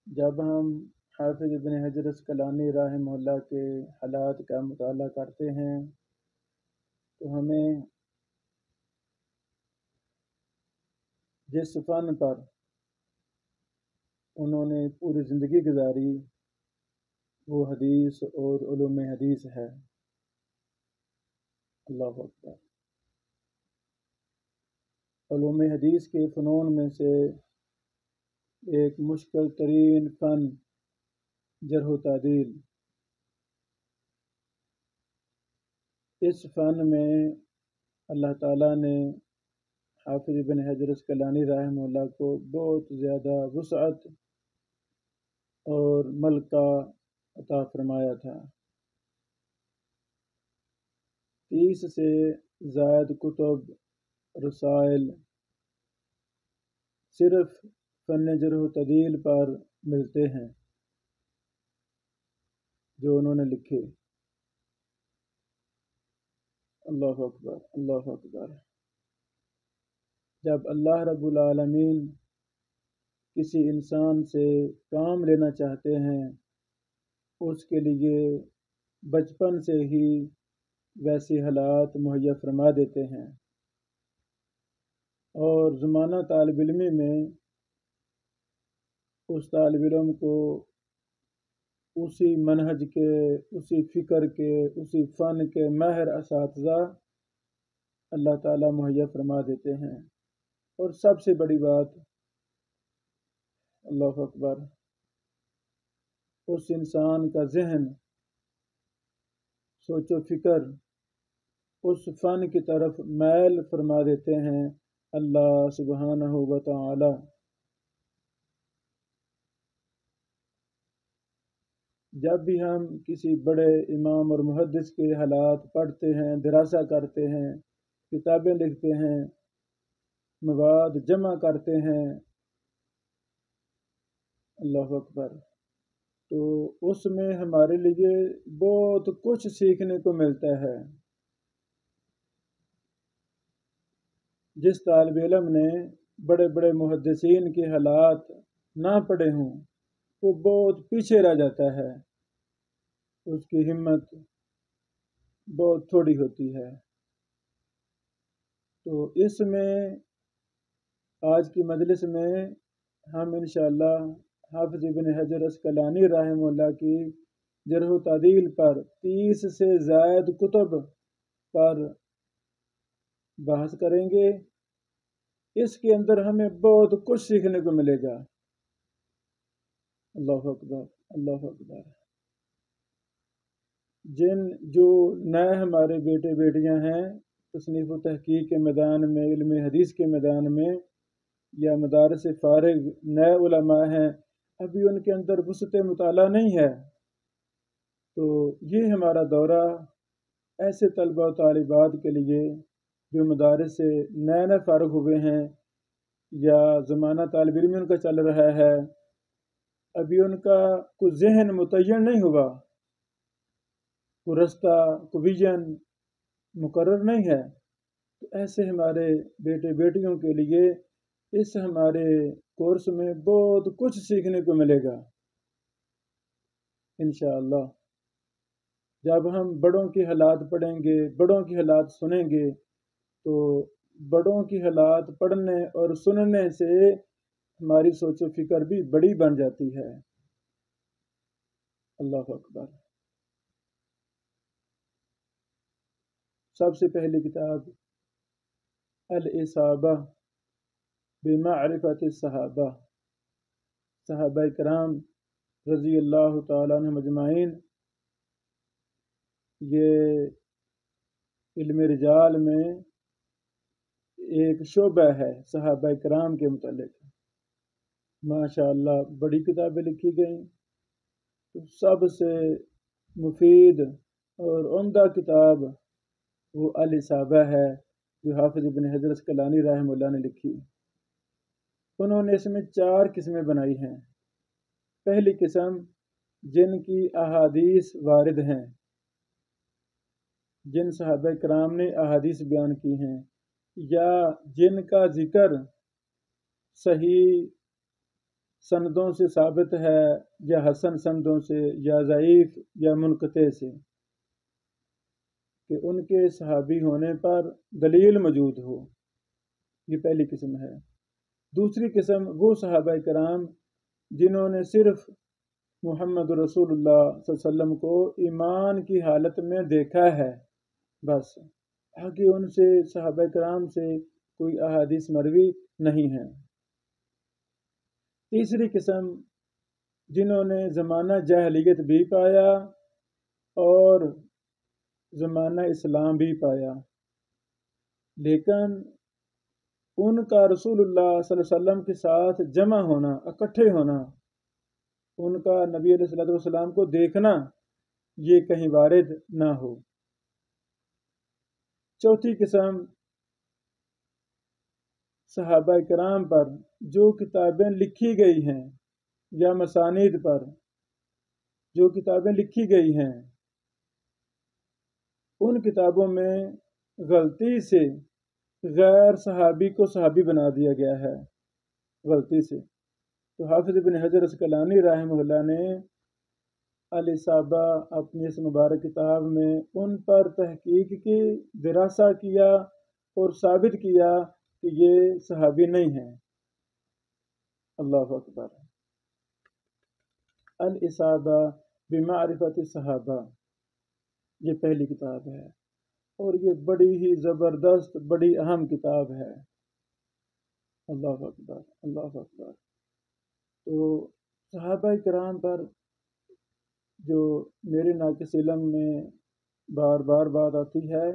جب ہم حافظ ابن حجر عسقلانی رحمہ اللہ کے حالات کا مطالعہ کرتے ہیں تو ہمیں جس فن پر انہوں نے پوری زندگی گزاری وہ حدیث اور علوم حدیث ہے۔ اللہ اکبر۔ علوم حدیث کے فنون میں سے ایک مشکل ترین فن جرح و تعدیل۔ اس فن میں اللہ تعالیٰ نے حافظ ابن حجر عسقلانی رحمہ اللہ کو بہت زیادہ وسعت اور ملکہ عطا فرمایا تھا۔ 30 سے زائد کتب، رسائل صرف فن جرح و تعدیل پر ملتے ہیں جو انہوں نے لکھے۔ اللہ اکبر، اللہ اکبر۔ جب اللہ رب العالمین کسی انسان سے کام لینا چاہتے ہیں اس کے لیے بچپن سے ہی ویسے حالات مہیا فرما دیتے ہیں، اور زمانہ طالب علمی میں اس طالب علم کو اسی منہج کے، اسی فکر کے، اسی فن کے ماہر اساتذہ اللہ تعالیٰ مہیا فرما دیتے ہیں۔ اور سب سے بڑی بات، اللہ اکبر، اس انسان کا ذہن، سوچ و فکر اس فن کی طرف میل فرما دیتے ہیں اللہ سبحانہ و تعالی۔ جب بھی ہم کسی بڑے امام اور محدث کے حالات پڑھتے ہیں، دراسہ کرتے ہیں، کتابیں لکھتے ہیں، مواد جمع کرتے ہیں، اللہ اکبر، تو اس میں ہمارے لیے بہت کچھ سیکھنے کو ملتا ہے۔ جس طالب علم نے بڑے بڑے محدثین کے حالات نہ پڑھے ہوں وہ بہت پیچھے رہ جاتا ہے، اس کی ہمت بہت تھوڑی ہوتی ہے۔ تو اس میں آج کی مجلس میں ہم انشاءاللہ حافظ ابن حجر عسقلانی رحمہ اللہ کی جرح و تعدیل پر 30 سے زائد کتب پر بحث کریں گے۔ اس کے اندر ہمیں بہت کچھ سیکھنے کو ملے گا۔ اللہ اکبر، اللہ اکبر۔ جو نئے ہمارے بیٹے بیٹیاں ہیں تصنیف و تحقیق کے میدان میں، علم حدیث کے میدان میں، یا مدارس فارغ نئے علماء ہیں، ابھی ان کے اندر وسعت مطالعہ نہیں ہے، تو یہ ہمارا دورہ ایسے طلبہ و طالبات کے لیے جو مدارس سے نئے فارغ ہوئے ہیں یا زمانہ طالب علم ان کا چل رہا ہے، ابھی ان کا کوئی ذہن متعین نہیں ہوا، کوئی رستہ، کوئی ویژن مقرر نہیں ہے، تو ایسے ہمارے بیٹے بیٹیوں کے لیے اس ہمارے کورس میں بہت کچھ سیکھنے کو ملے گا انشاءاللہ۔ جب ہم بڑوں کی حالات پڑھیں گے، بڑوں کی حالات سنیں گے، تو بڑوں کی حالات پڑھنے اور سننے سے ہماری سوچ و فکر بھی بڑی بن جاتی ہے۔ اللہ اکبر۔ سب سے پہلی کتاب الاصابہ بمعرفت الصحابہ، صحابہ کرام رضی اللہ تعالیٰ عنہم اجمعین۔ یہ علم رجال میں ایک شعبہ ہے صحابہ کرام کے متعلق، ماشاءاللہ بڑی کتابیں لکھی گئیں۔ تو سب سے مفید اور عمدہ کتاب وہ الاصابہ ہے جو حافظ ابن حجر عسقلانی رحمہ اللہ نے لکھی۔ انہوں نے اس میں 4 قسمیں بنائی ہیں۔ پہلی قسم جن کی احادیث وارد ہیں، جن صحابہ کرام نے احادیث بیان کی ہیں یا جن کا ذکر صحیح سندوں سے ثابت ہے یا حسن سندوں سے یا ضعیف یا منقطع سے، کہ ان کے صحابی ہونے پر دلیل موجود ہو، یہ پہلی قسم ہے۔ دوسری قسم وہ صحابہ کرام جنہوں نے صرف محمد رسول اللہ صلی اللہ علیہ وسلم کو ایمان کی حالت میں دیکھا ہے، بس آگے ان سے صحابہ کرام سے کوئی احادیث مروی نہیں ہیں۔ تیسری قسم جنہوں نے زمانہ جاہلیت بھی پایا اور زمانہ اسلام بھی پایا، لیکن ان کا رسول اللہ صلی اللہ علیہ وسلم کے ساتھ جمع ہونا، اکٹھے ہونا، ان کا نبی علیہ الصلوۃ والسلام کو دیکھنا، یہ کہیں وارد نہ ہو۔ چوتھی قسم صحابہ کرام پر جو کتابیں لکھی گئی ہیں یا مسانید پر جو کتابیں لکھی گئی ہیں، ان کتابوں میں غلطی سے غیر صحابی کو صحابی بنا دیا گیا ہے، غلطی سے۔ تو حافظ ابن حجر عسقلانی رحمہ اللہ نے الاصابہ اپنی اس مبارک کتاب میں ان پر تحقیق کی، دراسہ کیا اور ثابت کیا کہ یہ صحابی نہیں ہیں۔ اللہ اکبر۔ الاصابہ بمعرفت الصحابہ، یہ پہلی کتاب ہے اور یہ بڑی ہی زبردست، بڑی اہم کتاب ہے۔ اللہ اکبر، اللہ اکبر۔ تو صحابہ کرام پر جو میرے ناقص علم میں بار بار بات آتی ہے،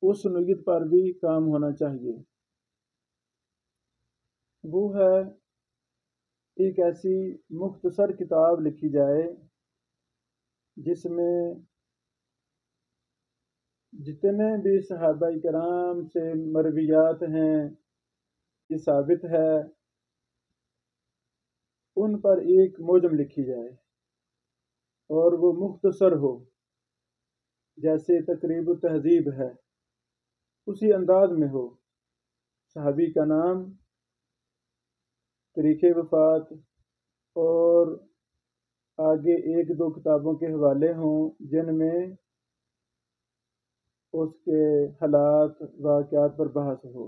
اس نوعیت پر بھی کام ہونا چاہیے۔ وہ ہے ایک ایسی مختصر کتاب لکھی جائے جس میں جتنے بھی صحابہ کرام سے مرویات ہیں، یہ ثابت ہے، ان پر ایک موجم لکھی جائے اور وہ مختصر ہو، جیسے تقریب التہذیب ہے اسی انداز میں ہو، صحابی کا نام، تاریخ وفات اور آگے ایک دو کتابوں کے حوالے ہوں جن میں اس کے حالات واقعات پر بحث ہو۔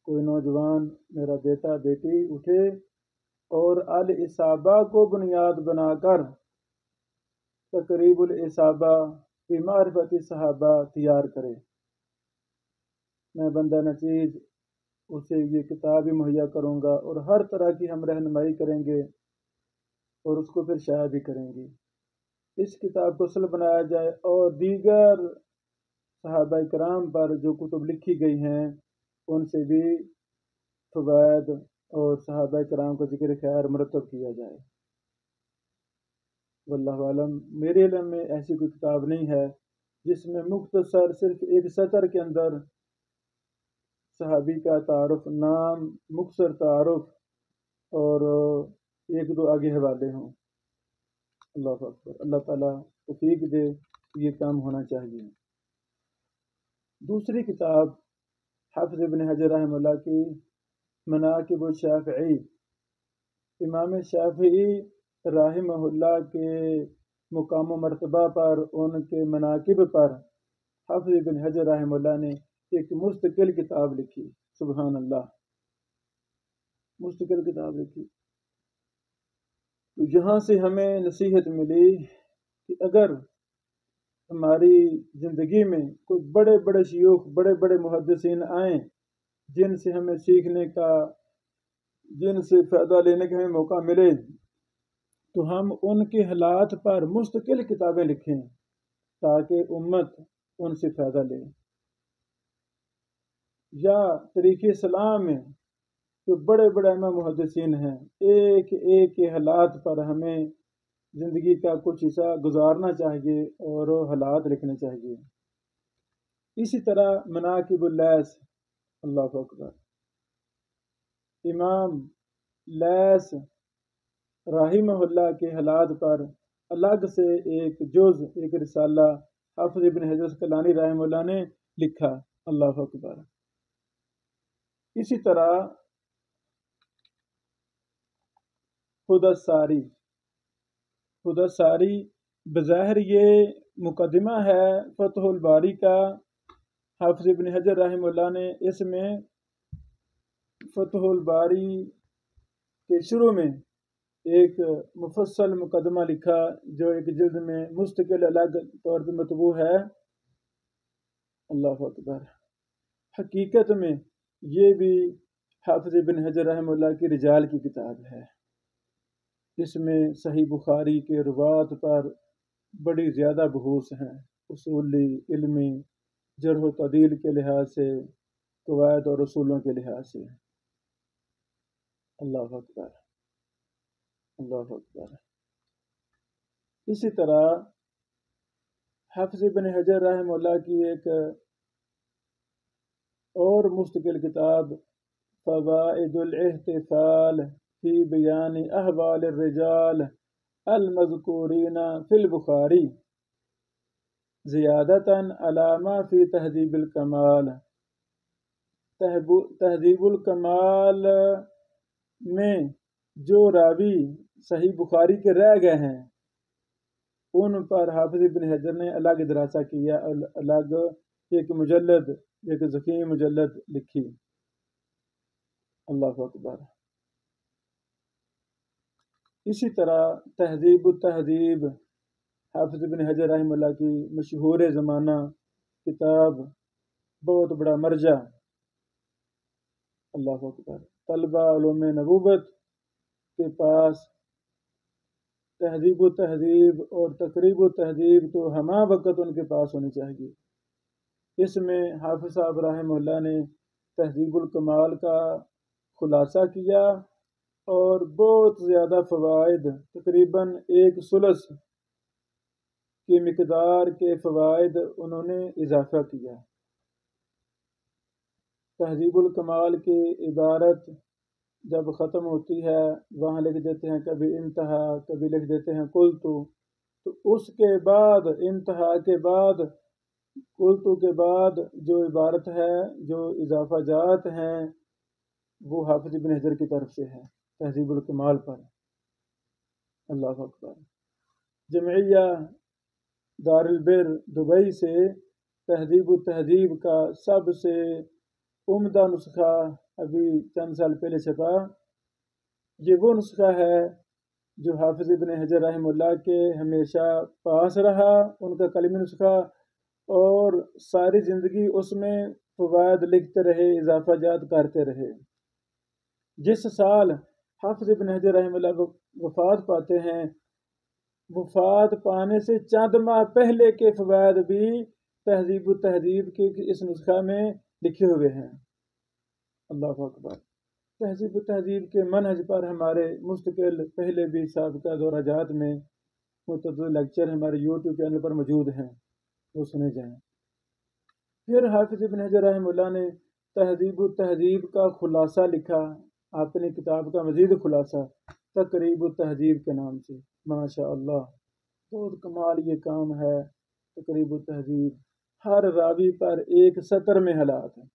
کوئی نوجوان، میرا بیٹا بیٹی اٹھے اور الاصابہ کو بنیاد بنا کر تقریب الاصابہ فی معرفت الصحابہ تیار کرے، میں بندہ نچیز اسے یہ کتاب بھی مہیا کروں گا اور ہر طرح کی ہم رہنمائی کریں گے اور اس کو پھر شائع بھی کریں گے۔ اس کتاب کو اصل بنایا جائے اور دیگر صحابہ کرام پر جو کتب لکھی گئی ہیں ان سے بھی فوائد اور صحابہ کرام کا ذکر خیر مرتب کیا جائے۔ واللہ عالم، میرے علم میں ایسی کوئی کتاب نہیں ہے جس میں مختصر صرف ایک سطر کے اندر صحابی کا تعارف، نام، مختصر تعارف اور ایک دو آگے حوالے ہوں۔ اللہ اکبر، اللہ تعالیٰ توفیق دے، یہ کام ہونا چاہیے۔ دوسری کتاب حافظ ابن حجر رحمہ اللہ کی مناقب الشافعی، امام شافعی رحمہ اللہ کے مقام و مرتبہ پر، ان کے مناقب پر حافظ ابن حجر رحمہ اللہ نے ایک مستقل کتاب لکھی۔ سبحان اللہ، مستقل کتاب لکھی۔ تو یہاں سے ہمیں نصیحت ملی کہ اگر ہماری زندگی میں کوئی بڑے بڑے شیوخ، بڑے بڑے محدثین آئیں جن سے ہمیں سیکھنے کا، جن سے فائدہ لینے کا ہمیں موقع ملے، تو ہم ان کے حالات پر مستقل کتابیں لکھیں تاکہ امت ان سے فائدہ لے۔ یا تاریخ اسلام میں جو بڑے بڑے امام محدثین ہیں، ایک ایک کے حالات پر ہمیں زندگی کا کچھ حصہ گزارنا چاہیے اور حالات لکھنے چاہیے۔ اسی طرح مناقب اللیث، اللہ اکبر، امام لیث رحمہ اللہ کے حالات پر الگ سے ایک جز، ایک رسالہ حافظ ابن حجر عسقلانی رحمہ اللہ نے لکھا۔ اللہ اکبر۔ اسی طرح خدا ساری، خدا ساری بظاہر یہ مقدمہ ہے فتح الباری کا۔ حافظ ابن حجر رحمہ اللہ نے اس میں فتح الباری کے شروع میں ایک مفصل مقدمہ لکھا جو ایک جلد میں مستقل الگ طور پہ مطبوع ہے۔ اللہ اکبر۔ حقیقت میں یہ بھی حافظ ابن حجر رحمہ اللہ کی رجال کی کتاب ہے۔ اس میں صحیح بخاری کے روات پر بڑی زیادہ بحوث ہیں، اصولی، علمی، جرح و تعدیل کے لحاظ سے، قواعد اور اصولوں کے لحاظ سے۔ اللہ اکبر، اللہ اکبر۔ اسی طرح حافظ ابن حجر رحمہ اللہ کی ایک اور مستقل کتاب فوائد الاحتفال فی بیان احوال الرجال المذکورین فی البخاری زیادتاً علی ما فی تہذیب الکمال۔ تہذیب الکمال میں جو راوی صحیح بخاری کے رہ گئے ہیں ان پر حافظ ابن حجر نے الگ دراسہ کیا، الگ ایک مجلد، ایک ضخیم مجلد لکھی۔ اللہ اکبر۔ اسی طرح تہذیب التہذیب حافظ ابن حجر رحمہ اللہ کی مشہور زمانہ کتاب، بہت بڑا مرجع۔ اللہ اکبر۔ طلبہ علوم نبوت کے پاس تہذیب و تہذیب اور تقریب و تہذیب تو ہمہ وقت ان کے پاس ہونی چاہیے۔ اس میں حافظ صاحب رحمہ اللہ نے تہذیب الکمال کا خلاصہ کیا اور بہت زیادہ فوائد، تقریباً 1/3 کی مقدار کے فوائد انہوں نے اضافہ کیا۔ تہذیب الکمال کی عبارت جب ختم ہوتی ہے وہاں لکھ دیتے ہیں کبھی انتہا، کبھی لکھ دیتے ہیں قلتو، تو اس کے بعد انتہا کے بعد، قلتو کے بعد جو عبارت ہے، جو اضافہ جات ہیں، وہ حافظ ابن حجر کی طرف سے ہے تہذیب الکمال پر۔ اللہ اکبر۔ جمعیہ دار البر دبئی سے تہذیب التہذیب کا سب سے عمدہ نسخہ ابھی چند سال پہلے چھپا۔ یہ وہ نسخہ ہے جو حافظ ابن حجر رحمہ اللہ کے ہمیشہ پاس رہا، ان کا قلمی نسخہ، اور ساری زندگی اس میں فوائد لکھتے رہے، اضافہ جات کرتے رہے۔ جس سال حافظ ابن حجر رحمہ اللہ وفات پاتے ہیں، وفات پانے سے چند ماہ پہلے کے فوائد بھی تہذیب التہذیب کے اس نسخہ میں لکھے ہوئے ہیں۔ اللہ اکبر۔ تہذیب التہذیب کے منہج پر ہمارے مستقل پہلے بھی سابقہ دورہ جات میں متعدد لیکچر ہمارے یوٹیوب چینل پر موجود ہیں، وہ سنے جائیں۔ پھر حافظ ابن حجر رحمہ اللہ نے تہذیب التہذیب کا خلاصہ لکھا، اپنی کتاب کا مزید خلاصہ تقریب التہذیب کے نام سے۔ ماشاء اللہ، بہت کمال یہ کام ہے۔ تقریب التہذیب ہر راوی پر ایک سطر میں حالات ہیں،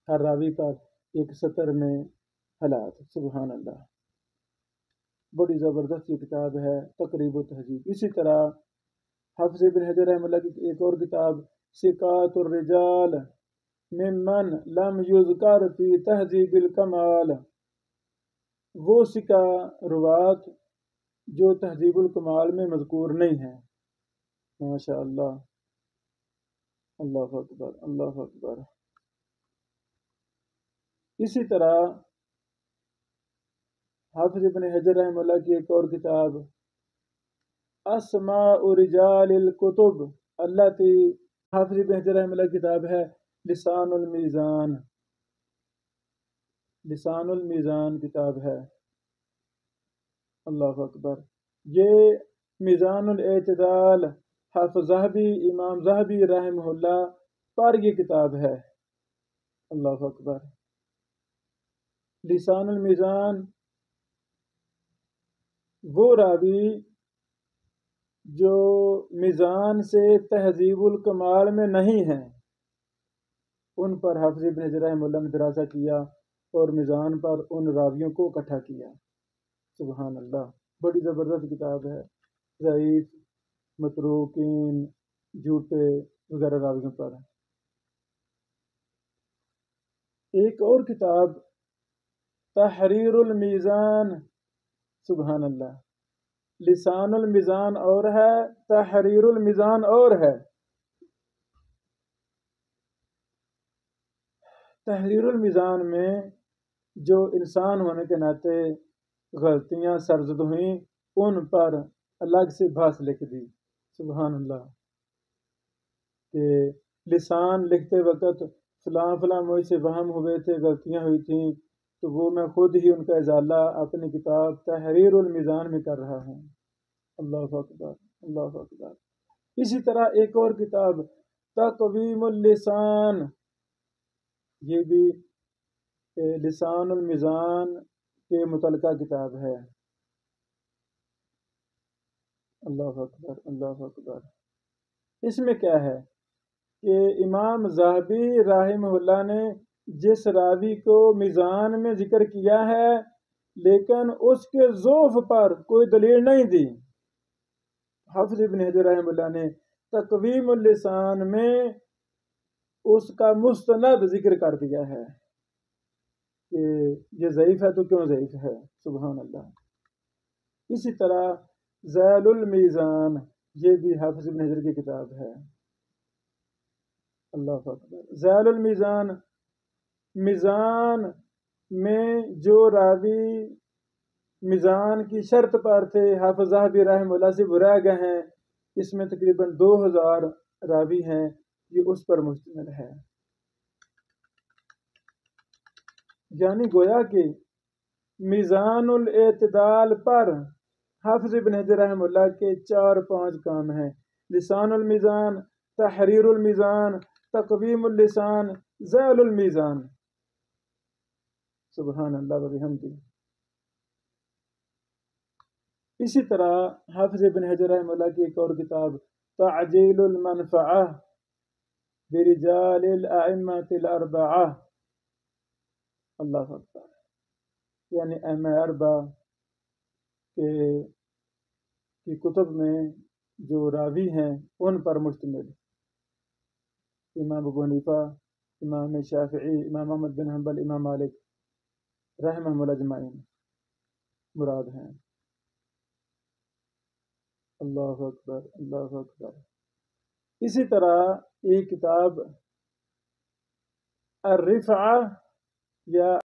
ہر راوی پر ایک سطر میں حالات۔ سبحان اللہ، بڑی زبردست یہ کتاب ہے تقریب التہذیب۔ اسی طرح حافظ ابن حجر رحمہ اللہ کی ایک اور کتاب ثقات الرجال ممن لم یذکر فی تہذیب الکمال، وہ ثقہ روات جو تہذیب الکمال میں مذکور نہیں ہیں۔ ماشاء اللہ، اللہ اکبر، اللہ اکبر۔ اسی طرح حافظ ابن حجر رحمہ اللہ کی ایک اور کتاب اسماء رجال الکتب التی، حافظ ابن حجر رحمہ اللہ کی کتاب ہے لسان المیزان، لسان المیزان کتاب ہے۔ اللہ اکبر۔ یہ میزان الاعتدال حافظ ذہبی، امام ذہبی رحمہ اللہ پر یہ کتاب ہے۔ اللہ اکبر۔ لسان المیزان وہ راوی جو میزان سے تہذیب الکمال میں نہیں ہیں، ان پر حافظ ابن حجر رحمہ اللہ نے دراسہ کیا اور میزان پر ان راویوں کو اکٹھا کیا۔ سبحان اللہ، بڑی زبردست کتاب ہے، ضعیف، متروکین، جھوٹے وغیرہ راویوں پر۔ ایک اور کتاب تحریر المیزان، سبحان اللہ، لسان المیزان اور ہے، تحریر المیزان اور ہے۔ تحریر المیزان میں جو انسان ہونے کے ناطے غلطیاں سرزد ہوئیں ان پر الگ سے بحث لکھ دی، سبحان اللہ، کہ لسان لکھتے وقت فلاں فلاں مجھ سے وہم ہوئے تھے، غلطیاں ہوئی تھیں، تو وہ میں خود ہی ان کا ازالہ اپنی کتاب تحریر المیزان میں کر رہا ہوں۔ اللہ اکبر، اللہ اکبر۔ اسی طرح ایک اور کتاب تقویم اللسان، یہ بھی لسان المیزان کے متعلقہ کتاب ہے۔ اللہ اکبر، اللہ اکبر۔ اس میں کیا ہے کہ امام ذہبی رحمہ اللہ نے جس راوی کو میزان میں ذکر کیا ہے لیکن اس کے ضعف پر کوئی دلیل نہیں دی، حافظ ابن حجر رحمہ اللہ نے تقویم اللسان میں اس کا مستند ذکر کر دیا ہے کہ یہ ضعیف ہے تو کیوں ضعیف ہے، سبحان اللہ۔ اسی طرح ذیل المیزان، یہ بھی حافظ ابن حجر کی کتاب ہے۔ اللہ اکبر۔ ذیل المیزان، میزان میں جو راوی میزان کی شرط پر تھے حافظ ذہبی رحمہ اللہ سے برائے گئے ہیں، اس میں تقریباً 2000 راوی ہیں، یہ اس پر مشتمل ہے۔ یعنی گویا کہ میزان الاعتدال پر حافظ ابن حجر رحمہ اللہ کے 4-5 کام ہیں: لسان المیزان، تحریر المیزان، تقویم اللسان، ذیل المیزان، سبحان اللہ و بحمدہ۔ اسی طرح حافظ ابن حجر رحمہ اللہ کی ایک اور کتاب تعجیل المنفعہ برجال الائمۃ الاربعہ، اللہ اکبر، یعنی ائمہ اربعہ کی کتب میں جو راوی ہیں ان پر مشتمل، امام ابو حنیفہ، امام شافعی، امام احمد بن حنبل، امام مالک رحمہم اللہ اجمعین مراد ہیں۔ اللہ اکبر، اللہ اکبر۔ اسی طرح ایک کتاب الرفعہ یا